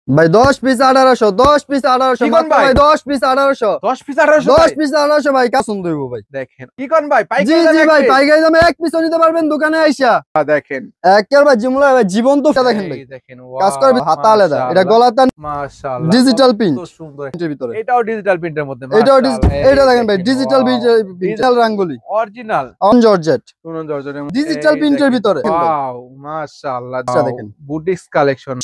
ভাই 10 piece 1800, 10 piece 1800 কি কোন মাত্র ভাই? ভাই 10 পিস 1800, 10 পিস 1800 10 ভাই। পিস 1800 ভাই কাসুন দইব ভাই। দেখেন কি কোন ভাই, জি পাইকারি জি দামে এক ভাই পিস। পাইকারি দামে এক পিসও নিতে পারবেন দোকানে আইসা। দেখেন একের ভাই জিমুলা ভাই জীবন্ত দেখেন ভাই। এই দেখেন, কাজ ওয়াও করবে হাতা আলাদা, এটা মাশাআল্লাহ গলাটা মাশাআল্লাহ, ডিজিটাল কত প্রিন্ট সুন্দর। প্রিন্টের ভিতরে। এটাও ডিজিটাল প্রিন্টের মধ্যে এটাও মাশাআল্লাহ। এটা দেখেন ভাই ডিজিটাল ওয়াও, ডিজিটাল রাঙ্গুলি অরিজিনাল অন জর্জেট সুনন জর্জেটের মধ্যে ডিজিটাল এই প্রিন্টের দেখেন, ভিতরে। ওয়াও মাশাআল্লাহ। আচ্ছা দেখেন বুটিক্স কালেকশন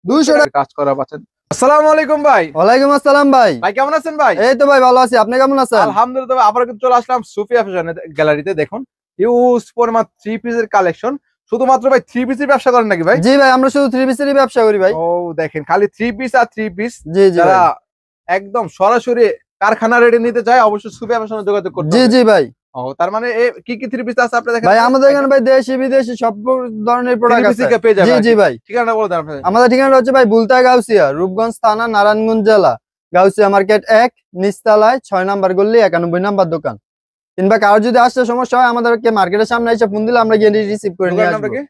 200 টাকা কাজ করা পাচ্ছেন। আসসালামু আলাইকুম ভাই। ওয়ালাইকুম আসসালাম ভাই। ভাই কেমন আছেন ভাই? এই তো ভাই ভালো আছি, আপনি কেমন আছেন? আলহামদুলিল্লাহ। আবার কিন্তু চলে আসলাম সুফিয়া ফ্যাশন গ্যালারিতে। দেখুন হিউজ পরিমাণ থ্রি পিসের কালেকশন। শুধুমাত্র ভাই থ্রি পিসের ব্যবসা করেন নাকি ভাই? জি ভাই আমরা শুধু থ্রি পিসেরই ব্যবসা করি ভাই। ও দেখেন, খালি থ্রি পিস আর থ্রি পিস। জি জি যারা ভাই। একদম সরাসরি কারখানা রেটে নিতে চায় অবশ্যই সুফিয়া ফ্যাশনে যোগাযোগ করতে জি হবে। জি ভাই। ও তার মানে কি কি থ্রি পিস আছে আপনি দেখেন ভাই আমাদের এখানে ভাই দেশি বিদেশি সব ধরনের প্রোডাক্ট আছে। পেয়ে যাবে জি আর জি কি। ভাই। ঠিকানা বলে দেন আপনাদের। আমাদের ঠিকানা হচ্ছে ভাই বুলতা গাউসিয়া, রূপগঞ্জ থানা, নারায়ণগঞ্জ জেলা, গাউসিয়া মার্কেট 1 নিচতলায় 6 নাম্বার গলি 91 নাম্বার দোকান। কিংবা কারো যদি আসতে সমস্যা হয় আমাদেরকে মার্কেটের সামনে এসে ফোন দিলে আমরা গিয়ে রিসিভ করে নিয়ে দোকানের আসবো। নামটা কি?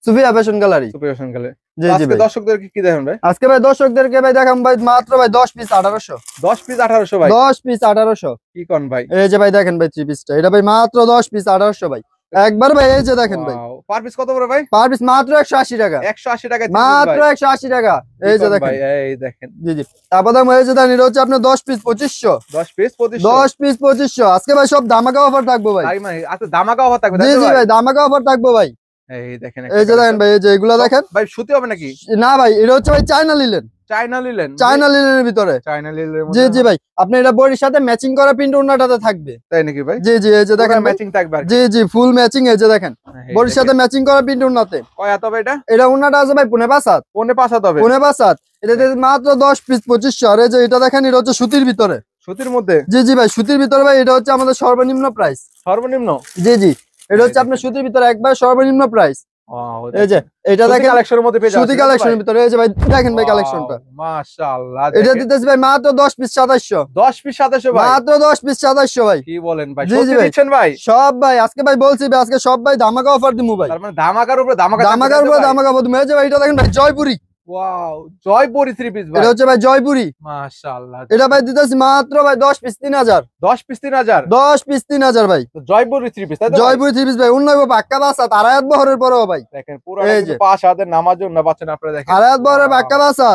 Sufia fashion gallery. Sufia fashion gallery. জি জি আজকে ভাই। দর্শকদের কি দেখেন ভাই? আজকে ভাই দর্শকদেরকে ভাই দেখাম ভাই মাত্র ভাই 10 পিস 1800। 10 পিস 1800 ভাই। 10 পিস 1800। কি কোন ভাই? এই যে ভাই দেখেন ভাই থ্রি পিসটা, এটা ভাই মাত্র 10 পিস 1800 ভাই। একবার ভাই এই যে দেখেন ভাই ওয়াও, পার পিস কত বড় ভাই? পার পিস মাত্র 180 টাকা। 180 টাকা মাত্র 180 টাকা। এই যে দেখেন ভাই, এই দেখেন জি জি। তারপর দাম এই যে দেখেন এটা হচ্ছে আপনার 10 পিস 2500। 10 পিস 2500। 10 পিস 2500 আজকে ভাই সব ধামাকা অফার থাকবো ভাই। তাই মানে আচ্ছা, ধামাকা অফার থাকবে জি তাই তো জি ভাই? ভাই ধামাকা অফার থাকবো ভাই। এই দেখেন এই যে দেখেন ভাই এই যে এগুলো দেখেন ভাই, সুতি হবে নাকি? না ভাই এটা হচ্ছে ভাই China linen. China linen. China লিলেনের ভিতরে। চায়না লিলের জি মধ্যে জি ভাই আপনি এটা বডির সাথে ম্যাচিং করা প্রিন্ট ওন্নাটাতে থাকবে। তাই নাকি ভাই? জি জি এই যে দেখেন ভাই ম্যাচিং থাকবে আর কি। জি জি ফুল ম্যাচিং এই যে দেখেন এই বডির সাথে দেখেন। ম্যাচিং করা প্রিন্ট ওন্নাতে। কয় হাত হবে এটা? এটা ওন্নাটা আছে ভাই পুনে 5 হাত। পৌনে 5 হাত হবে। পুনে 5 হাত। এটা মাত্র 10 পিস 2500। আর এই যে এটা দেখেন এটা হচ্ছে সুতির ভিতরে। সুতির মধ্যে? জি জি ভাই সুতির ভিতরে ভাই এটা হচ্ছে আমাদের সর্বনিম্ন প্রাইস। সর্বনিম্ন? জি জি এটা হচ্ছে আপনার সুতির ভিতরে একবার সর্বনিম্ন প্রাইস। ওয়াও, এই যে এটা দেখেন কালেকশনের মধ্যে পেয়ে যাবেন সুতি কালেকশনের ভিতরে এই যে ভাই দেখেন ভাই কালেকশনটা। মাশাআল্লাহ। এটা দিতেছি ভাই মাত্র 10 পিস 2700। 10 পিস 2700 ভাই। মাত্র 10 পিস 2700 ভাই। কি বলেন ভাই, জি জি সত্যি ভাই। দিচ্ছেন ভাই? সব ভাই আজকে ভাই বলছি ভাই আজকে সব ভাই ধামাকা অফার দিমু ভাই। তার মানে ধামাকার উপরে ধামাকা। ধামাকার উপর ধামাকা অফার দিমু। এই যে ভাই এটা দেখেন ভাই Jaipuri. Wow, Jaipuri three piece ভাই। এটা হচ্ছে ভাই জয়পুরি। মাশাআল্লাহ। এটা ভাই দিতেছি মাত্র ভাই 10 পিস 3000। 10 পিস 3000। 10 পিস 3000 ভাই। তো জয়পুরি থ্রি পিস তাই তো ভাই? জয়পুরি থ্রি পিস ভাই উন্নয়ব পাক্কা বাসা আড়াইয়াত বহরের পরেও ভাই। দেখেন পুরো এই যে। কিন্তু 5 হাতের নামাজ জন্য পাচ্ছেন আপনারা। দেখেন আড়াইয়াত বহরের পাক্কা বাসা।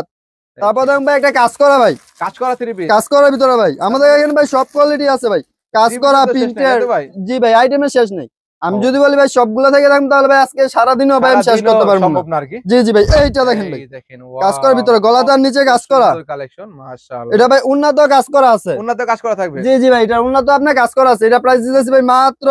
তারপর দেখেন ভাই একটা কাজ করা ভাই। কাজ করা থ্রি পিস। কাজ করার ভিতরে ভাই আমাদের এখানে ভাই সব কোয়ালিটি আছে ভাই। কাজ করা প্রিন্টের। ভাই জি ভাই আইটেমের শেষ নেই। আমি ও। যদি বলি ভাই সবগুলো থেকে দেখেন তাহলে ভাই আজকে সারাদিনও ভাই আমি শেষ করতে পারবো না। সম্ভব না আর কি। জি জি ভাই এইটা দেখেন ভাই এই দেখেন, কাজ করার ভিতরে গলাটার নিচে কাজ করা। কালেকশন মাশাআল্লাহ। এটা ভাই উন্নত কাজ করা আছে। উন্নত কাজ করা থাকবে। জি জি ভাই এটা উন্নত আপনার কাজ করা আছে। এটা প্রাইস দিতেছি ভাই মাত্র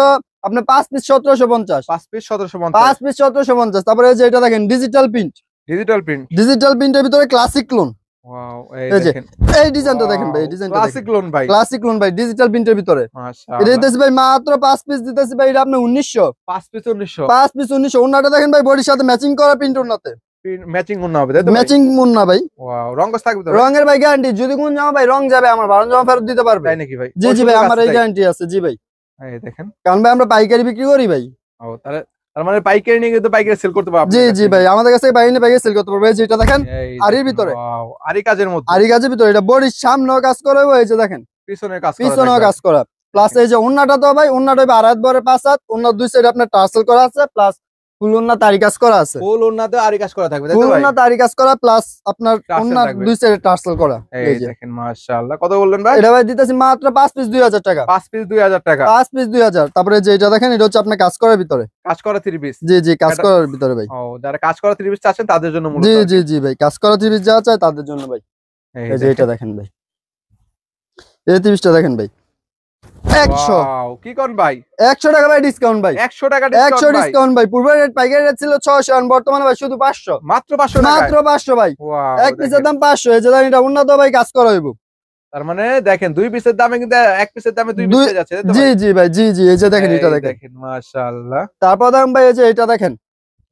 আপনার 5 পিস 1750। 5 পিস 1750। 5 পিস 1750। তারপরে এই যে এটা দেখেন digital print. Digital print. Digital প্রিন্টের ভিতরে ক্লাসিক লোন। ওয়াও, এই এই যে দেখেন এই ডিজাইনটা দেখেন ভাই এই ডিজাইনটা ক্লাসিক লোন ভাই। ক্লাসিক লোন ভাই ডিজিটাল প্রিন্টের ভিতরে। এটা মাশাআল্লাহ। দিতেছি ভাই মাত্র 5 পিস দিতেছি ভাই এটা আপনি 1900। 5 পিস 1900। 5 পিস 1900। ওন্নাটা দেখেন ভাই বডির সাথে ম্যাচিং করা প্রিন্ট ওন্নাতে। ম্যাচিং গুণ হবে তাই তো? ম্যাচিং মুন্না ভাই। ওয়াও, রংকস থাকবে তো ভাই? রঙের ভাই গ্যারান্টি যদি কোন জামা ভাই রং যাবে আমার বারণ জামা ফেরত দিতে পারবে। তাই নাকি ভাই? জি জি ভাই আমার এই গ্যারান্টি আছে। জি ভাই এই দেখেন। কারণ ভাই আমরা পাইকারি বিক্রি করি ভাই। ও তাহলে তার মানে পাইকারি নিয়ে কিন্তু পাইকারি সেল করতে পারবে। জি জি ভাই আমাদের কাছে বাইরে পাইকারি সেল করতে পারবে। এই যে এটা দেখেন আরির ভিতরে। ওয়াও, আরি কাজের মধ্যে। আরি কাজের ভিতরে এটা বডির সামনেও কাজ করা হবে। এই যে দেখেন পিছনের কাজ করা পিছনেও থাকবে। কাজ করা। প্লাস এই যে ওন্নাটা তো ভাই ওন্নাটা আড়াইয়াত বহরের 5 হাত। ওন্নার দুই সাইডে আপনার টার্সেল করা আছে প্লাস ফুল ওন্না তারি কাজ করা আছে। ফুল ওন্নাতে আরি কাজ করা থাকবে তাই ফুল তো ভাই? ওন্না তারি কাজ করা প্লাস আপনার টার্সেল ওন্নার থাকবে। দুই সাইডে টার্সেল করা। এই এই যে দেখেন মাশাআল্লাহ। কত বললেন ভাই? এটা ভাই দিতেছি মাত্র 5 পিস 2000 টাকা। 5 পিস 2000 টাকা। 5 পিস 2000। তারপরে যে এটা দেখেন এটা হচ্ছে আপনার কাজ করার ভিতরে। কাজ করা থ্রি পিস। জি জি কাজ এটা- করার ভিতরে ভাই। ও যারা কাজ করা থ্রি পিস চাচ্ছেন তাদের জন্য মূলত জি আর কি। জি জি ভাই কাজ করা ত্রিশ যা চায় তাদের জন্য ভাই। এই এই যে এটা দেখেন। দেখেন ভাই এই 30টা দেখেন ভাই 100। ওয়াও, কি কোন ভাই? 100 টাকা ভাই ডিসকাউন্ট ভাই। 100 টাকা 100 ডিসকাউন্ট ভাই। ডিসকাউন্ট ভাই। পূর্বের রেট পাইকারি রেট ছিল 600 আর বর্তমানে ভাই শুধু 500। মাত্র 500 টাকা। মাত্র 500 ভাই। ওয়াও, এক পিসের দেখেন। দাম 500। এই যে দেখেন এটা উন্নত ভাই কাজ করা হইব। তার মানে দেখেন দুই পিসের দামে কিন্তু এক পিসের দামে দুই পিস দুই- হয়ে যাচ্ছে তাই তো জি ভাই? জি ভাই জি জি এই যে দেখেন এটা এই দেখেন। দেখেন মাশাআল্লাহ। তারপর দেখেন ভাই এই যে এটা দেখেন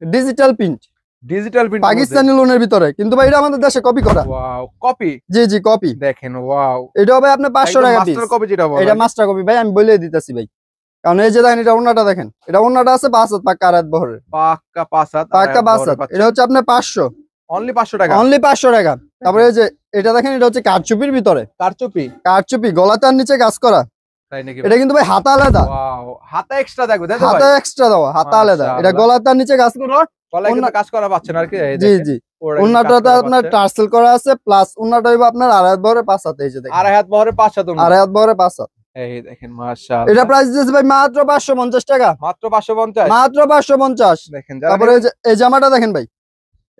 digital print digital print. Pakistani লোনের ভিতরে কিন্তু ভাই এটা আমাদের দেশে কপি করা। Wow, copy. জি জি কপি। দেখেন ওয়াও, এটাও ভাই আপনি 500 টাকা পিস। মাস্টার কপি যেটা বলে। এটা মাস্টার কপি ভাই আমি বলে দিতেছি ভাই। কারণ এই যে দেখেন এটা ওন্নাটা দেখেন এটা ওন্নাটা আছে 5 হাত পাক্কা আড়াইয়াত বহরের। পাক্কা 5 হাত। পাক্কা 5 হাত। এটা হচ্ছে আপনার 500। অনলি 500 টাকা। অনলি 500 টাকা। তারপরে এই যে এটা দেখেন, এটা হচ্ছে কারচুপির ভিতরে, কারচুপি গলাটার নিচে কাজ করা। তাই নাকি? এটা কিন্তু ভাই হাতা আলাদা। ওয়াও, হাতা এক্সট্রা থাকবে তাই তো ভাই? হাতা এক্সট্রা দাও, হাতা আলাদা। এটা মাশাআল্লাহ। গলাটার নিচে কাজ করা। গলায় কিন্তু কাজ করা পাচ্ছেন আর কি, এই জি দেখেন। জি, পুরোটা কিন্তু কাজ ওন্নাটাতে করা আপনার পাচ্ছেন। টার্সেল করা আছে, প্লাস ওন্নাটা হইবো আপনার আড়াই হাত বহরে 5 হাত। এই যে দেখেন, 2.5 হাত বহরে 5 হাত ওন্না। আড়াই হাত বহরে 5 হাত। এই দেখেন মাশাআল্লাহ। এটা প্রাইস দিয়েছে ভাই মাত্র 550 টাকা। মাত্র 550। মাত্র 550। দেখেন তারপরে এই যে এই জামাটা দেখেন ভাই,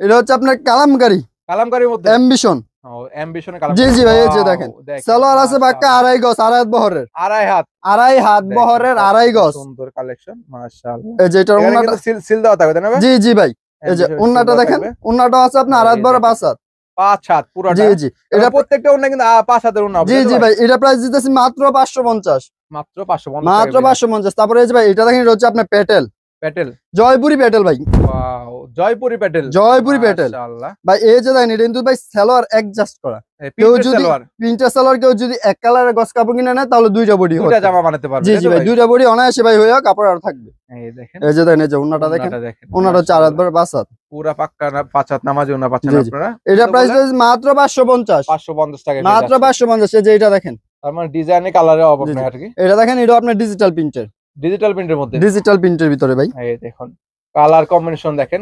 এটা হচ্ছে আপনার কালামকারী কালামকারীর মধ্যে অ্যাম্বিশন। ও অ্যাম্বিশনে কালাম। জি জি ভাই, এই যে দেখেন সালোয়ার আছে বাক্কা আড়াই গজ, আড়াই হাত বহরের, 2.5 হাত। আড়াই হাত বহরের, আড়াই গজ। সুন্দর কালেকশন মাশাআল্লাহ। এই যে এটার এখানে ওন্নাটা কিন্তু সিল দেওয়া থাকবে তাই না ভাই? জি জি ভাই, এই যে ওন্নাটা দেখেন, ওন্নাটা আছে আপনার আড়াই হাত বহরে 5 হাত। 5 হাত পুরোটা। জি জি, এটা প্রত্যেকটা ওন্না কিন্তু 5 হাতের ওন্না হবে। জি জি ভাই, এটা প্রাইস দিতেছি মাত্র 550। মাত্র 550। মাত্র 550। তারপরে এই যে ভাই এটা দেখেন, এটা হচ্ছে আপনার পেটেল, প্যাটেল। জয়পুরি পেটেল ভাই, ওয়াও, জয়পুরি প্যাটেল। জয়পুরি পেটেল মাশাআল্লাহ। ভাই। এই যে দেখেন, এটা কিন্তু ভাই সালোয়ার অ্যাডজাস্ট করা। কেউ প্রিন্টেড যদি সালোয়ার, প্রিন্টার সালোয়ার কেউ যদি এক কালারের গস কাপড় কিনে নেয়, তাহলে দুইটা বডি দুইটা জামা বানাতে পারবে। জি জি ভাই, দুইটা বডি অনায়াসে ভাই হয়ে কাপড় আর থাকবে। এই দেখেন, এই যে দেখেন, এই যে ওন্নাটা দেখেন, ওন্নাটা 4 হাত বহরে 5 হাত। পুরা পাক্কা না 5 হাত নামাজি ওন্না পাচ্ছেন জি, জি। আপনারা। এটা প্রাইস মাত্র 550। 550 টাকা। মাত্র 550। এই যে এটা দেখেন, তার মানে ডিজাইনে কালারে অভাব জি, নাই জি। আর কি। এটা দেখেন, এটা আপনার ডিজিটাল প্রিন্টের, ডিজিটাল প্রিন্টের মধ্যে। ডিজিটাল প্রিন্টের ভিতরে ভাই। এই দেখুন কালার কম্বিনেশন দেখেন।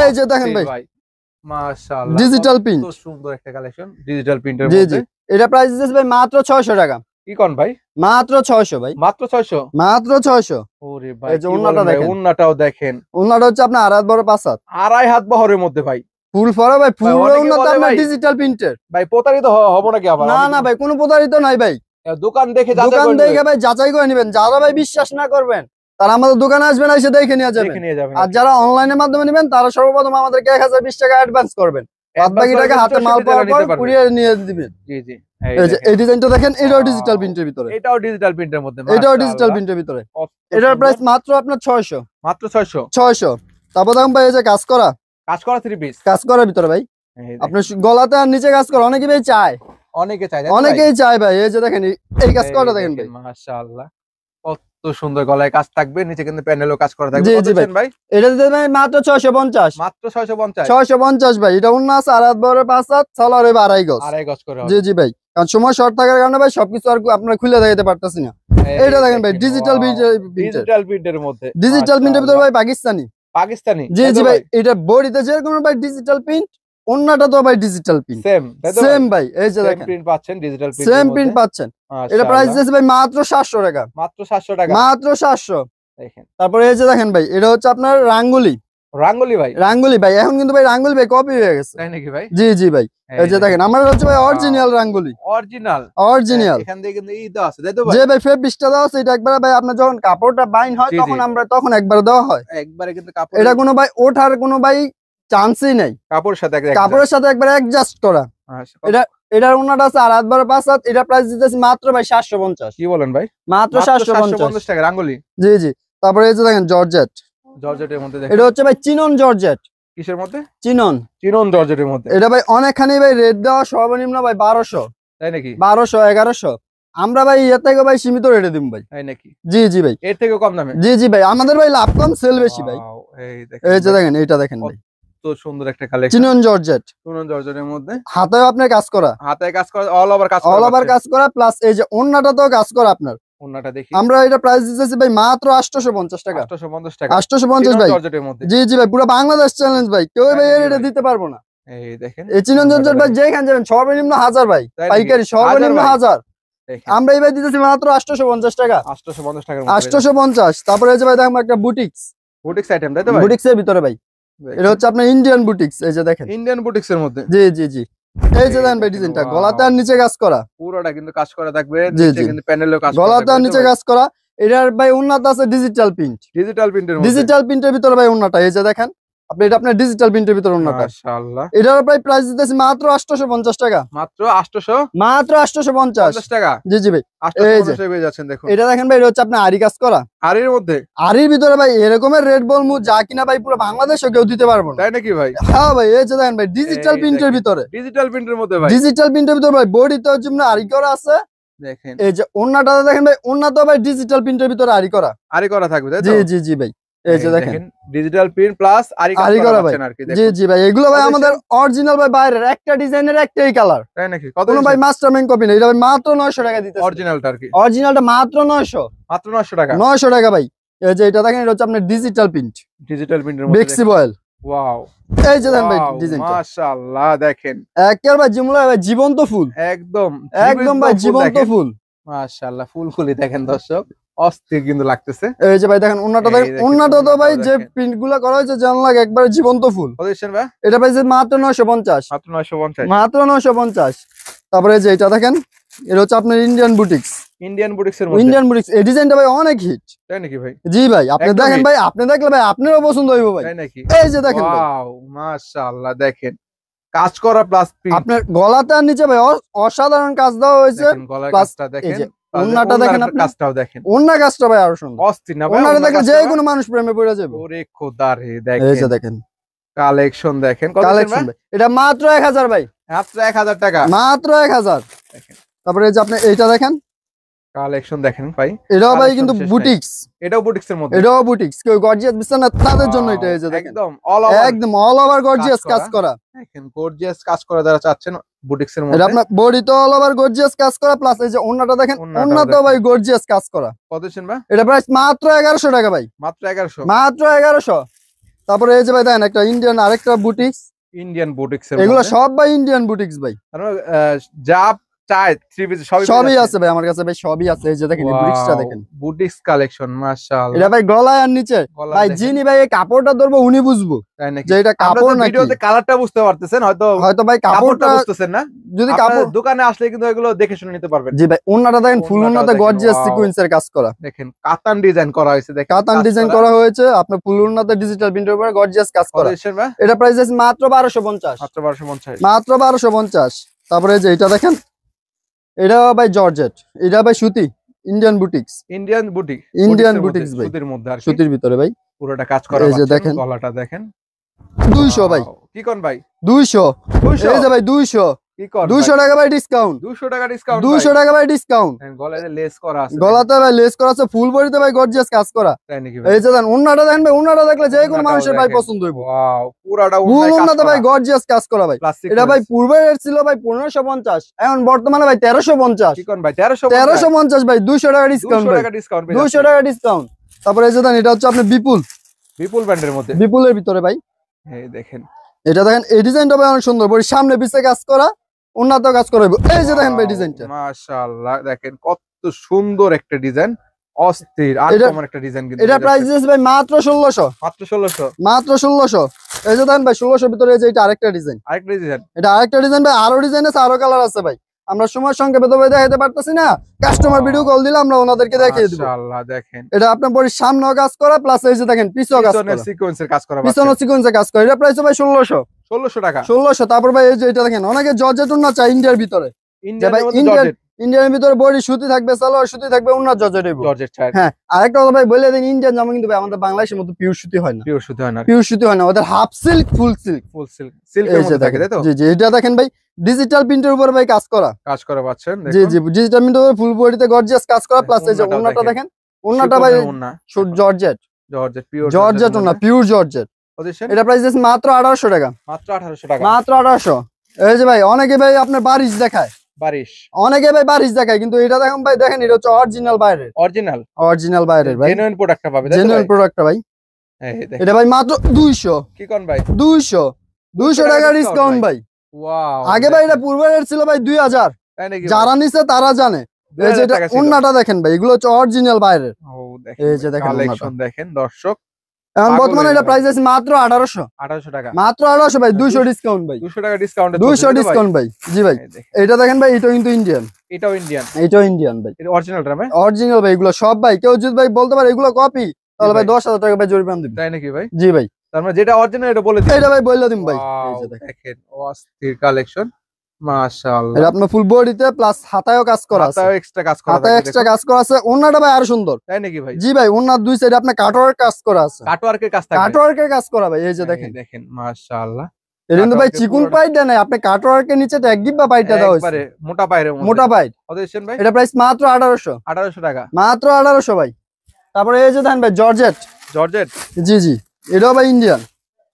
এই যে দেখেন ভাই, মাশাআল্লাহ, ডিজিটাল প্রিন্ট। কত সুন্দর একটা কালেকশন ডিজিটাল প্রিন্টের জি মধ্যে। জি, এটা প্রাইস দিতেছে ভাই মাত্র 600 টাকা। কি কোন ভাই? মাত্র 600 ভাই, মাত্র 600। মাত্র 600। ওরে ভাই, এই যে কি ওন্নাটা বলেন ভাই, দেখেন, ওন্নাটাও দেখেন। ওন্নাটা হচ্ছে আপনার আড়াই হাত বহরে 5 হাত। 2.5 হাত বহরের মধ্যে ভাই। ফুল ফরা ভাই, পুরো অনেকে ওন্নাটা বলে আপনার ভাই, ডিজিটাল প্রিন্টের। ভাই প্রতারিত হব নাকি আবার? না না ভাই, কোনো প্রতারিত নাই ভাই। দোকান দেখে দোকান দেখে ভাই যাচাই করে নেবেন। যারা ভাই বিশ্বাস না করবেন, তারা আমাদের দোকানে আসবেন, এসে দেখে নিয়ে যাবেন। দেখে নিয়ে যাবেন। আর যারা অনলাইনের মাধ্যমে নেবেন, তারা সর্বপ্রথম আমাদেরকে 1020 টাকা অ্যাডভান্স করবেন, বাদ বাকি টাকা হাতে মাল পাওয়ার পর কুরিয়ার নিয়ে দিবেন। জি জি, এই যে এই ডিজাইনটা দেখেন, এটাও ডিজিটাল প্রিন্টের ভিতরে, এটাও ডিজিটাল প্রিন্টের মধ্যে। এটাও ডিজিটাল প্রিন্টের ভিতরে। এটার প্রাইস মাত্র আপনার 600। মাত্র 600। 600। তারপর দেখুন ভাই, এই যে কাজ করা, কাজ করা 3 পিস। কাজ করার ভিতরে ভাই আপনার গলাতে আর নিচে কাজ করা অনেকে ভাই চায়, অনেকে চায়, অনেকেই চায় ভাই। এই যে দেখেন, এই কাজ করা দেখেন ভাই, মাশাআল্লাহ, কত সুন্দর। গলায় কাজ থাকবে, নিচে কিন্তু প্যানেলও কাজ করা থাকবে। জি, কত জি ভাই। দিচ্ছেন ভাই? এটা দিতে ভাই মাত্র 650। মাত্র 650। 650 ভাই। এটা ওন্না আছে আড়াই হাত বহরে 5 হাত, সালোয়ার হইবে আড়াই গজ। আড়াই গজ করে হবে। জি জি ভাই, কারণ সময় শর্ট থাকার কারণে ভাই সবকিছু আর আপনারা খুলে দেখাতে পারতেছি না। এটা দেখেন ভাই, ডিজিটাল প্রিন্টের, ডিজিটাল প্রিন্টের মধ্যে। ডিজিটাল প্রিন্টের ভিতরে ভাই পাকিস্তানি। পাকিস্তানি। জি জি ভাই, এটা বডিতে যেরকম ভাই ডিজিটাল প্রিন্ট, ওন্নাটা তো ভাই ডিজিটাল প্রিন্ট সেম, সেম ভাই। এই যে দেখেন, প্রিন্ট পাচ্ছেন ডিজিটাল প্রিন্ট। সেম প্রিন্ট পাচ্ছেন। এটা প্রাইস দিয়েছে ভাই মাত্র 700 টাকা। মাত্র 700 টাকা। মাত্র 700। দেখেন, তারপরে এই যে দেখেন ভাই, এটা হচ্ছে আপনার রাঙ্গুলি। রাঙ্গুলি ভাই। রাঙ্গুলি ভাই, এখন কিন্তু ভাই রাঙ্গুলি ভাই কপি হয়ে গেছে। তাই নাকি ভাই? জি জি ভাই, এই যে দেখেন, আমার হচ্ছে ভাই অরিজিনাল রাঙ্গুলি, অরিজিনাল। অরিজিনাল। এখান থেকে কিন্তু ই দেওয়া আছে তাই তো ভাই? যে ভাই ফেব 20টা দেওয়া আছে, এটা একবার ভাই আপনার যখন কাপড়টা বাইন হয়, জি, জি। তখন একবার দেওয়া হয়। একবারে কিন্তু কাপড়, এটা কোনো ভাই ওঠার কোনো ভাই চান্সই নাই। কাপড়ের সাথে কাপড়ের সাথে একবার অ্যাডজাস্ট করা। এটা এটার ওন্নাটা আছে আড়াই হাত বহরে 5 হাত। এটা প্রাইস দিতেছি মাত্র ভাই 750। কি বলেন ভাই? মাত্র 750 টাকা রাঙ্গুলি। জি জি। তারপরে এই যে দেখেন জর্জেট, জর্জেটের মধ্যে দেখেন। এটা হচ্ছে ভাই চিনন জর্জেট। কিসের মধ্যে? চিনন। চিনন জর্জেটের মধ্যে। এটা ভাই অনেকখানি ভাই রেট দেওয়া, সর্বনিম্ন ভাই 1200। তাই নাকি? 1200 1100। আমরা ভাই এর থেকে ভাই সীমিত রেটে দিম ভাই। তাই নাকি? জি জি ভাই, এর থেকে কম দামে। জি জি ভাই, আমাদের ভাই লাভ কম সেল বেশি ভাই। Wow, এই এই যে ভাই, দেখেন, এইটা দেখেন ভাই, কত সুন্দর একটা কালেকশন। Chinon georgette. চিনন জর্জেটের মধ্যে হাতেও আপনার কাজ করা, হাতে কাজ করা, অল ওভার কাজ করা। অল ওভার কাজ করা, প্লাস এই যে ওন্নাটাতেও কাজ করা আপনার। ওন্নাটা দেখি। আমরা এটা প্রাইস দিতেছি ভাই মাত্র 850 টাকা। 850 টাকা। 850 ভাই। জর্জেটের মধ্যে। জি জি ভাই, পুরো বাংলাদেশ চ্যালেঞ্জ ভাই, কেউ ভাই এটা দিতে পারবো না। এই দেখেন, এই চিনন জর্জেট ভাই যেখানে যাবেন সর্বনিম্ন 1000 ভাই, পাইকারি সর্বনিম্ন 1000। আমরা এই ভাই দিতেছি মাত্র 850 টাকা। 850 টাকার 850। তারপরে এই যে ভাই দেখেন একটা বুটিক্স, বুটিক্স আইটেম তাই তো ভাই? বুটিক্সের ভিতরে ভাই, এটা হচ্ছে আপনার ইন্ডিয়ান বুটিক্স। এই যে দেখেন, ইন্ডিয়ান বুটিক্স এর মধ্যে। জি জি জি। এই যে দেখেন ভাই ডিজাইনটা, গলাতে আর নিচে কাজ করা, পুরোটা কিন্তু কাজ করা থাকবে। জি, নিচে জি। কিন্তু প্যানেলও কাজ করা গলাতে আর থাকবে। নিচে কাজ করা। এটার ভাই উন্নত আছে ডিজিটাল প্রিন্ট, ডিজিটাল প্রিন্টের মধ্যে। ডিজিটাল প্রিন্টের ভিতরে ভাই উন্নটা। এই যে দেখেন আপনি, এটা আপনার ডিজিটাল প্রিন্টের ভিতরে উন্নটা। মাশাআল্লাহ। এটার ভাই প্রাইস দিতেছি মাত্র 850 টাকা। মাত্র 800, মাত্র 850 টাকা। জি জি ভাই, 850 পেয়ে যাচ্ছেন দেখুন। এটা দেখেন ভাই, এটা হচ্ছে আপনার আরি কাজ করা। আরির মধ্যে? আরির ভিতরে ভাই এরকমের রেড বলমু যা কিনা ভাই পুরো বাংলাদেশে কেউ দিতে পারবো না। তাই নাকি ভাই? হ্যাঁ ভাই, এই যে দেখেন ভাই ডিজিটাল এই প্রিন্টের দেখেন, ভিতরে, ডিজিটাল প্রিন্টের মধ্যে ভাই। ডিজিটাল প্রিন্টের ভিতরে ভাই বডিতে হচ্ছে আপনার আরি করা আছে। দেখেন, এই যে ওন্নাটা দেখেন ভাই, ওন্না তো ভাই ডিজিটাল প্রিন্টের ভিতরে আরি করা। আরি করা থাকবে তাই তো? জি জি জি ভাই, এই যে দেখেন ডিজিটাল প্রিন্ট প্লাস আরি আরি করা করা ভাই। পাচ্ছেন আর কি। জি জি ভাই, এগুলো ভাই কত আমাদের অরিজিনাল ভাই, বাইরের একটা ডিজাইনের একটাই কালার, তাই নাকি? কত কোনো ভাই মাস্টারমাইন্ড কপি না। এটা ভাই মাত্র 900 টাকা দিতেছে। অরিজিনালটা আর কি অরিজিনালটা মাত্র 900, মাত্র 900 টাকা। 900 টাকা ভাই। এই যে এটা দেখেন, এটা হচ্ছে আপনার ডিজিটাল প্রিন্ট, ডিজিটাল প্রিন্টের মধ্যে বেক্সি বয়েল। ওয়াও এই যে দেখেন ভাই ডিজাইনটা, মাশাআল্লাহ দেখেন একেবারে ভাই জিমুলা ভাই, জীবন্ত ফুল, একদম একদম ভাই জীবন্ত ফুল। মাশাআল্লাহ ফুলগুলি দেখেন দর্শক, অস্থির কিন্তু লাগতেছে। এই যে ভাই দেখেন ওন্নাটা, এই দেখেন দেখেন, ওন্নাটা তো ভাই ওন্নাটাও যে দেখেন। প্রিন্ট গুলা করা হয়েছে জানা লাগে একবারে জীবন্ত ফুল। কত দিচ্ছেন ভাই? এটা পাইছে মাত্র 950, মাত্র 950। মাত্র 950। তারপরে এই যে এটা দেখেন, এটা হচ্ছে আপনার ইন্ডিয়ান বুটিক্স, ইন্ডিয়ান বুটিক্সের মধ্যে ইন্ডিয়ান বুটিক্স। এই ডিজাইনটা ভাই অনেক হিট। তাই নাকি ভাই? জি ভাই, আপনি একদম দেখেন hit। ভাই, আপনি দেখলে ভাই আপনারও পছন্দ হইব ভাই। তাই নাকি? এই যে দেখেন ভাই, ওয়াও মাশাআল্লাহ দেখেন কাজ করা প্লাস প্রিন্ট। আপনার গলাটা আর নিচে ভাই অসাধারণ কাজ দেওয়া হয়েছে। দেখেন গলার plus কাজটা দেখেন, যে plus ওন্নাটা ওন্নার দেখেন আপনি। কাজটাও দেখেন, ওন্না কাজটা ভাই আরো সুন্দর। অস্থির না ভাই? ওন্নাটা ওন্নার দেখলে যে কাজটা কোনো মানুষ প্রেমে পড়ে যাবে। ওরে খোদা রে এই দেখেন যে দেখেন কালেকশন দেখেন। কত দিচ্ছেন কালেকশন ভাই? ভাই, এটা মাত্র 1000 ভাই, মাত্র 1000 টাকা। মাত্র 1000। দেখেন তারপরে এই যে আপনি এইটা দেখেন, কালেকশন দেখেন ভাই, এটাও ভাই Collection কিন্তু শেষ নাই। বুটিক্স, এটাও বুটিক্সের মধ্যে এটাও বুটিক্স। কেউ গর্জিয়াস বিছানা তাদের জন্য এটা। এই যে দেখেন একদম অল ওভার একদম অল ওভার গর্জিয়াস কাজ করা। দেখেন গর্জিয়াস কাজ করা যারা চাচ্ছেন বুটিক্সের এটা মধ্যে। আপনার বডি তো অল ওভার গর্জিয়াস কাজ করা, প্লাস এই যে ওন্নাটা দেখেন, ওন্নাটাও ওন্নাটাও দেখেন। ভাই গর্জিয়াস কাজ করা। কত দিচ্ছেন ভাই? এটা প্রাইস মাত্র 1100 টাকা ভাই, মাত্র 1100। মাত্র 1100। তারপরে এই যে ভাই দেখেন একটা ইন্ডিয়ান আরেকটা বুটিক্স, ইন্ডিয়ান বুটিক্সের এগুলো মধ্যে সব ভাই ইন্ডিয়ান বুটিক্স ভাই, তার মানে, যা চাই থ্রি পিস সবই সবই আছে ভাই আমার কাছে ভাই, সবই আছে। এই যে দেখেন এই বুটিক্সটা দেখেন, বুটিক্স কালেকশন মাশাআল্লাহ। এটা ভাই গলায় আর নিচে গলা ভাই, দেখেন। যিনি ভাই এই কাপড়টা ধরবো উনি বুঝবো তাই নাকি? যে এটা আপনারা কাপড় তো নাকি। ভিডিওতে কালারটা বুঝতে পারতেছেন, হয়তো হয়তো ভাই কাপড়টা কাপড়টা বুঝতেছেন না। যদি আপনারা কাপড়, দোকানে আসলে কিন্তু এগুলো দেখে শুনে নিতে পারবেন। জি ভাই ওন্নাটা দেখেন, ফুল ওন্নাটাও ওন্নাতে দেখেন, গর্জিয়াস wow। সিকোয়েন্সের কাজ করা, দেখেন কাতান ডিজাইন করা হয়েছে, দেখেন কাতান কাজ ডিজাইন করা হয়েছে আপনার ফুল ওন্নাতে ডিজিটাল প্রিন্টের উপরে গর্জিয়াস কাজ কত করা। দিচ্ছেন ভাই? এটা প্রাইস আছে মাত্র 1250, মাত্র 1250। মাত্র 1250। তারপরে এই যে এটা দেখেন, এটা ভাই জর্জেট, এটা ভাই সুতি, Indian boutiques, Indian boutique, Indian boutiques ভাই, সুতির মধ্যে আর কি সুতির ভিতরে ভাই। পুরোটা কাজ করা এই যে পাচ্ছেন, দেখেন। গলাটা দেখেন 200 ভাই, Wow, কি কোন ভাই? 200। 200 এই যে ভাই 200, কি কোন 200 টাকা ভাই ডিসকাউন্ট, 200 টাকা ডিসকাউন্ট 200 টাকা ভাই ডিসকাউন্ট। গলায় লেস করা আছে, গলাতে ভাই লেস করা আছে, ফুল বডিতে ভাই গর্জিয়াস কাজ করা। তাই নাকি ভাই? এই যে দেন ওন্নাটা দেখেন ভাই, ওন্নাটা দেখলে যে কোনো ওন্নাটাও মানুষের ভাই দেখেন। পছন্দ হইব। ওয়াও পুরাটা ফুল ওন্নায় কাজ ওন্নাতে ভাই করা গর্জিয়াস কাজ করা ভাই। প্লাস্টিক এটা ভাই পূর্বে রেট ছিল ভাই 1550, এখন বর্তমানে ভাই 1350, কি কোন ভাই 1350 1350 ভাই, 200 টাকা ডিসকাউন্ট 200 ভাই, টাকা ডিসকাউন্ট 200 টাকা ডিসকাউন্ট। তারপরে এই যে দেন এটা হচ্ছে আপনি বিপুল, বিপুল ব্র্যান্ডের মধ্যে। বিপুলের ভিতরে ভাই। এই দেখেন এটা দেখেন এই ডিজাইনটা ভাই অনেক সুন্দর, বড়ি সামনে পিছে কাজ করা, উন্নত কাজ করা হইব। এই যে দেখেন ভাই ডিজাইনটা, মাশাআল্লাহ দেখেন কত সুন্দর একটা ডিজাইন, অস্থির আর এটা- কমন একটা ডিজাইন কিন্তু এটা প্রাইস দিয়েছে ভাই মাত্র 1600, মাত্র 1600। মাত্র 1600। এই যে দেখেন ভাই 1600 ভিতরে এই যে এটা আরেকটা ডিজাইন, আরেকটা ডিজাইন এটা আরেকটা ডিজাইন ভাই, আরো ডিজাইন আছে, আরো কালার আছে ভাই। আমরা সময় সংক্ষেপে তো ভাই দেখাতে পারতেছি না, কাস্টমার ভিডিও কল দিলে আমরা ওনাদেরকে দেখিয়ে দিব। মাশাআল্লাহ দেখেন এটা আপনার বড়ি সামনেও কাজ করা, প্লাস এই যে দেখেন পিছনেও কাজ পিছনের করা, সিকোয়েন্সের কাজ করা পিছনে সিকোয়েন্সে কাজ করা। এটা প্রাইস ভাই 1600, 1600 টাকা 1600। তারপর ভাই এই যে এটা দেখেন, অনেকে জর্জেট উন্না চাই ইন্ডিয়ার ভিতরে, ইন্ডিয়ানের মধ্যে ইন্ডিয়ান জর্জেট ইন্ডিয়ার ভিতরে বডি সুতি থাকবে, সালোয়ার সুতি থাকবে, উন্না জর্জেট হইব। জর্জেট চাই হ্যাঁ, আরেকটা কথা ভাই বলে দিন, ইন্ডিয়ান জামা কিন্তু ভাই আমাদের বাংলাদেশের মতো পিওর সুতি হয় না, পিওর সুতি হয় না, পিওর সুতি হয় না, ওদের হাফ সিল্ক ফুল সিল্ক। ফুল সিল্ক সিল্কের মধ্যে থাকে তাই তো? জি জি, এটা দেখেন ভাই ডিজিটাল প্রিন্টের উপর ভাই কাজ করা। কাজ করে পাচ্ছেন জি জি, ডিজিটাল প্রিন্টের উপর ফুল বডিতে গর্জিয়াস কাজ করা, প্লাস এই যে ওন্নাটাও ওন্নাটা দেখেন। দেখেন, ওন্নাটা ভাই জর্জেট, জর্জেট পিওর জর্জেট ওন্না, পিওর জর্জেট। পজিশন এটা প্রাইস আছে মাত্র 1800 টাকা, মাত্র 1800 টাকা মাত্র 1800। এই যে ভাই অনেকে ভাই আপনার বারিশ দেখায়, বারিশ অনেকে ভাই বারিশ দেখায়, কিন্তু এটা দেখেন ভাই, দেখেন এটা হচ্ছে অরিজিনাল বাইরের, অরিজিনাল অরিজিনাল বাইরের ভাই, জেনুইন প্রোডাক্টটা পাবে তাই তো জেনুইন ভাই? প্রোডাক্টটা ভাই। এই দেখেন এটা ভাই মাত্র 200, কি কোন ভাই 200, 200 টাকা discount ডিসকাউন্ট ভাই। ওয়াও আগে ভাই এটা পূর্বে রেট ছিল ভাই 2000, তাই নাকি যারা নিছে তারা জানে। এই যে এটা ওন্নাটা দেখেন ভাই, এগুলো হচ্ছে অরিজিনাল বাইরের। ও দেখেন এই যে দেখেন কালেকশন দেখেন দর্শক এখন পাগল বর্তমানে হয়ে এটা যাবে। প্রাইস আছে মাত্র 1800, 1800 টাকা মাত্র 1800 ভাই, 200 ডিসকাউন্ট ভাই, 200 টাকা ডিসকাউন্টে 200 ডিসকাউন্ট ভাই। জি ভাই, এটা দেখেন ভাই, এটা কিন্তু ইন্ডিয়ান, এটাও ইন্ডিয়ান, এটাও ইন্ডিয়ান ভাই, এটা অরিজিনালটা ভাই অরিজিনাল ভাই। এগুলো সব ভাই, কেউ যদি ভাই বলতে পারে এগুলো কপি, তাহলে ভাই ভাই। 10,000 টাকা ভাই জরিমানা দিবেন। তাই নাকি ভাই? জি ভাই, তার মানে যেটা অরিজিনাল এটা বলে দিন। এটা ভাই বললে দিন ভাই। এই Wow, যে দেখেন, দেখেন অস্থির কালেকশন মাশাআল্লাহ। এটা আপনার ফুল বডিতে প্লাস হাতায়ও কাজ করা আছে, হাতায় এক্সট্রা কাজ করা হাতায় থাকে এক্সট্রা দেখুন। কাজ করা আছে। ওন্নাটা ভাই আরো সুন্দর। তাই নাকি ভাই? জি ভাই, ওন্নার দুই সাইডে আপনার কাটওয়ার্ক কাজ করা আছে, কাটওয়ার্কের কাজ থাকে। কাটওয়ার্কের কাজ করা ভাই। এই যে এই দেখেন, দেখেন মাশাআল্লাহ। এটা কিন্তু ভাই কাটওয়ার্কের চিকুন পুরোটা- পাইটা নাই, আপনি কাটওয়ার্কের নিচে এক গিব্বা পাইটা দেওয়া হয়েছে, একবারে মোটা পায়ের মধ্যে। মোটা পাইট। কত দিচ্ছেন ভাই? এটা প্রাইস মাত্র 1800, 1800 টাকা। মাত্র 1800 ভাই। তারপরে এই যে দেখেন ভাই জর্জেট, জর্জেট। জি জি, এটাও ভাই ইন্ডিয়ান।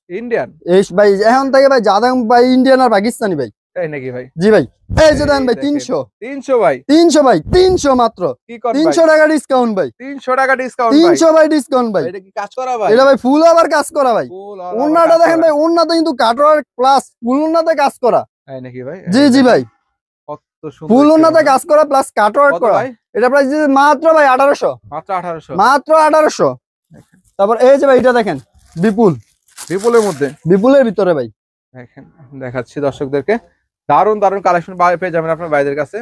ইন্ডিয়ান এই ভাই এখন থেকে ভাই যা দাম ভাই ইন্ডিয়ান আর পাকিস্তানি ভাই। তাই নাকি ভাই? জি ভাই, এই যে দেন ভাই দেখেন, 300। 300 ভাই। 300 ভাই, 300 মাত্র। কি কর ভাই? 300 টাকা ডিসকাউন্ট ভাই। 300 টাকা ডিসকাউন্ট ভাই। 300 ভাই ডিসকাউন্ট ভাই। এটা কি কাজ করা ভাই? এটা ভাই ফুল আবার কাজ করা ভাই। ফুল ওন্নাটা দেখেন ভাই, ওন্নাতে কিন্তু কাটওয়ার্ক প্লাস ফুল ওন্নাতে কাজ করা। তাই নাকি ভাই? জি জি ভাই, কত সুন্দর ফুল একটি ওন্নাতে ওড়না। কাজ করা প্লাস কাটওয়ার্ক কত করা। ভাই? এটা প্রাইস দিচ্ছে মাত্র ভাই 1800। মাত্র 1800। মাত্র 1800। তারপর এই যে ভাই এটা দেখেন, বিপুল। বিপুলের মধ্যে বিপুলের ভিতরে ভাই দেখেন, দেখাচ্ছি দর্শকদেরকে, দারুন দারুন কালেকশন পেয়ে যাবেন আপনার ভাইদের কাছে।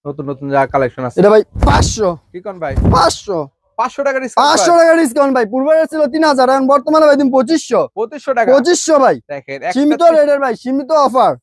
নতুন নতুন যা কালেকশন আছে। এটা ভাই 500। কি কোন ভাই? 500 500 টাকা ডিসকাউন্ট। 500 টাকা ডিসকাউন্ট ভাই। পূর্বে ছিল 3000, এখন বর্তমানে ভাই দিন 2500। 2500 টাকা। 2500 ভাই, দেখেন সীমিত রেটের ভাই, সীমিত অফার।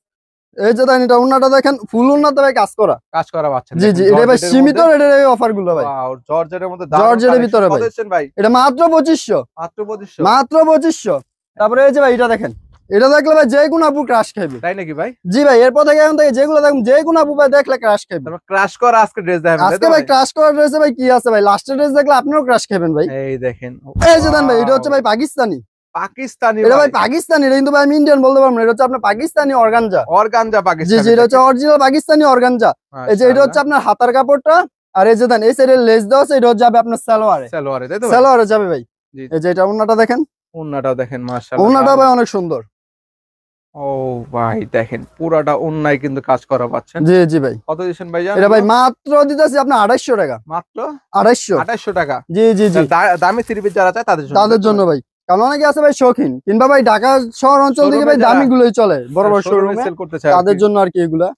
এই যে দেখেন, এটা ওন্নাটা দেখেন ফুল ওন্নাতে ভাই কাজ করা। কাজ করা পাচ্ছেন। জি জি, এটা ভাই সীমিত রেটের এই অফার গুলো ভাই। ওয়াও, জর্জেটের মধ্যে জর্জেটের ভিতরে ভাই। কত দিচ্ছেন ভাই? এটা মাত্র 2500। মাত্র 2500। মাত্র 2500। তারপরে এই যে ভাই এটা দেখেন, এটা দেখলে ভাই যে কোনো আপু ক্রাশ খাইবে। তাই নাকি ভাই? জি ভাই, এরপর থেকে এখন থেকে যেগুলো দেখুন যে কোনো আপু ভাই দেখলে ক্রাশ খাইবে। তারপর ক্রাশ করা আজকে ড্রেস দেখাবেন আজকে ভাই ক্রাশ করার ড্রেসে ভাই কি আছে ভাই, লাস্টের ড্রেস দেখলে আপনিও ক্রাশ খাবেন ভাই। এই দেখেন, এই যে দেন ভাই, এটা হচ্ছে ভাই পাকিস্তানি। পাকিস্তানি এটা ভাই পাকিস্তানি, এটা কিন্তু ভাই আমি ইন্ডিয়ান বলতে পারবো না। এটা হচ্ছে আপনার পাকিস্তানি অর্গানজা। অর্গানজা জি পাকিস্তানি। জি, এটা হচ্ছে অরিজিনাল পাকিস্তানি অর্গানজা। এই যে এটা হচ্ছে আপনার হাতার কাপড়টা, আর এই যে দেন এই সাইডে লেস দেওয়া আছে, এটা যাবে আপনার সালোয়ারে। সালোয়ারে, তাই তো ভাই? সালোয়ারে যাবে ভাই। জি। এই যে এটা ওন্নাটা দেখেন, ওন্নাটাও দেখেন মাশাআল্লাহ। ওন্নাটা ভাই অনেক সুন্দর। ও ভাই দেখেন, পুরাটা ওন্নায় কিন্তু কাজ করা পাচ্ছেন। জি জি ভাই, কত দিচ্ছেন ভাইজান? এটা ভাই মাত্র দিতেছি আপনার 250 টাকা। মাত্র 250। 2800 টাকা। জি জি জি, দামি থ্রি পিস যারা চায় তাদের জন্য। তাদের জন্য ভাই। কারণ অনেকে আছে ভাই শৌখিন, কিংবা ভাই ঢাকা শহর অঞ্চল থেকে ভাই দামি গুলোই চলে, বড় বড় শোরুমে, সেল করতে চায় তাদের জন্য আর কি এগুলা।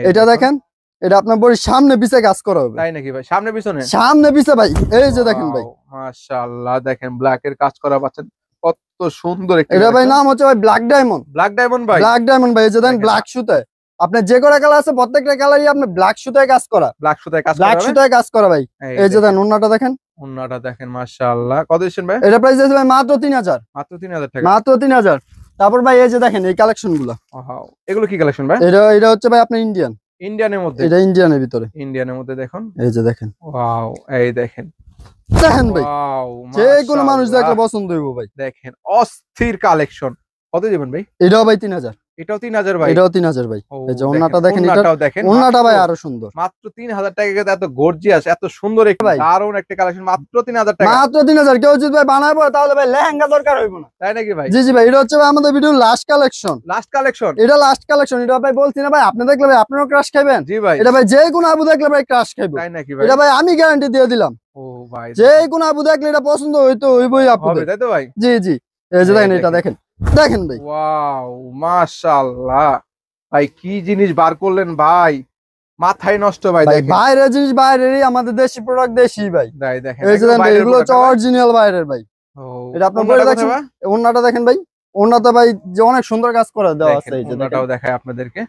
এটা দেখেন, এটা আপনার বড়ি সামনে পিছে কাজ করা হবে। তাই নাকি ভাই? সামনে পিছনে? সামনে পিছে ভাই, এই যে দেখেন ভাই, মাশাআল্লাহ দেখেন ব্ল্যাক এর কাজ করা পাচ্ছেন, কত সুন্দর একটা। এটা ভাই নাম হচ্ছে ভাই ব্ল্যাক ডায়মন্ড। ব্ল্যাক ডায়মন্ড ভাই। ব্ল্যাক ডায়মন্ড ভাই, এই যে দেখেন দেখেন। ব্ল্যাক সুতায় আপনার যে কটা কালার আছে প্রত্যেকটা কালারই আপনার ব্ল্যাক সুতায় কাজ করা। ব্ল্যাক সুতায় কাজ করা ব্ল্যাক হবে। সুতায় কাজ করা ভাই। এই যে দেখেন ওন্নাটা দেখেন, ওন্নাটা দেখেন মাশাআল্লাহ। কত দিচ্ছেন ভাই? এটা প্রাইস আছে ভাই মাত্র 3000। মাত্র 3000 টাকা। মাত্র 3000। তারপর ভাই এই যে দেখেন এই কালেকশন গুলো, ওয়াও, এগুলো কি কালেকশন ভাই? এটা হচ্ছে ভাই আপনার ইন্ডিয়ান। ইন্ডিয়ানের মধ্যে? এটা ইন্ডিয়ানের ভিতরে। ইন্ডিয়ানের মধ্যে দেখুন, এই যে দেখেন, ওয়াও এই দেখেন, দেখেন ভাই, ওয়াও যে কোনো মানুষ দেখলে মাশাআল্লাহ। পছন্দ হইব ভাই। দেখেন অস্থির কালেকশন। কত দিবেন ভাই? এটাও ভাই 3000। এটাও 3000 ভাই। এটাও 3000 ভাই। ও, এই যে ওন্নাটা দেখেন, এটা ওন্নাটাও দেখেন, ওন্নাটা ভাই মাত্র- আরো সুন্দর। মাত্র 3000 টাকা কিন্তু এত গর্জিয়াস, এত সুন্দর একটা ভাই। দারুণ একটা কালেকশন, মাত্র 3000 টাকা। মাত্র 3000। কেউ যদি ভাই বানায় পড়ে তাহলে ভাই লেহেঙ্গা দরকার হইব না। তাই নাকি ভাই? জি জি ভাই, এটা হচ্ছে ভাই আমাদের ভিডিওর লাস্ট কালেকশন। Last collection. এটা লাস্ট কালেকশন। এটা ভাই বলছি না ভাই, আপনি দেখলে ভাই আপনারও ক্রাশ খাইবেন। জি ভাই। এটা ভাই যে কোনো আপু দেখলে ভাই ক্রাশ খাইবে। তাই নাকি ভাই? এটা ভাই আমি গ্যারান্টি দিয়ে দিলাম, ও ভাই, যে কোনো আপু দেখলে এটা পছন্দ হইবই হবে আপনাদের। তাই তো ভাই? জি জি, এই যে এই দেখেন, এটা দেখেন। দেখেন, দেখেন ভাই, ওয়াও মাশাআল্লাহ। ভাই কি জিনিস বার করলেন ভাই, মাথায় নষ্ট ভাই। ভাই দেখেন বাইরের জিনিস বাইরেরই, আমাদের দেশি প্রোডাক্ট দেশি ভাই। দেখেন, এই যে একদম দেখেন ভাই, বাইরের এগুলো হচ্ছে product না? অরিজিনাল বাইরের ভাই। ও, এটা আপনার ওন্নাটা বলে কোথায় দেখছেন, ভাই? ওন্নাটা দেখেন ভাই, ওন্নাটা ভাই যে অনেক সুন্দর কাজ করে দেওয়া আছে। দেখেন, এই যে ওন্নাটাও দেখেন, দেখায় আপনাদেরকে,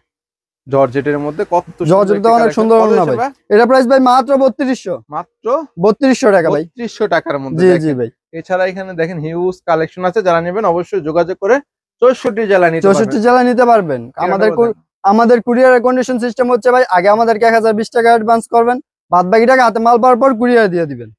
জর্জেটের মধ্যে কত সুন্দর জর্জেট একটা অনেক collection। সুন্দর কত ওন্না দিচ্ছেন ভাই। এটা প্রাইস ভাই মাত্র 3200। মাত্র 3200 টাকা ভাই। 3200 টাকার মধ্যে। জি দেখেন। জি ভাই, এছাড়া এখানে দেখেন হিউজ কালেকশন আছে, যারা নেবেন অবশ্যই যোগাযোগ করে 64 জেলায় নিতে 64 পারবেন। জেলায় নিতে পারবেন। আমাদের কুরিয়ারের কন্ডিশন সিস্টেম হচ্ছে ভাই, আগে আমাদেরকে 1020 টাকা অ্যাডভান্স করবেন, বাদ বাকি টাকা হাতে মাল পাওয়ার পর কুরিয়ার দিয়ে দিবেন।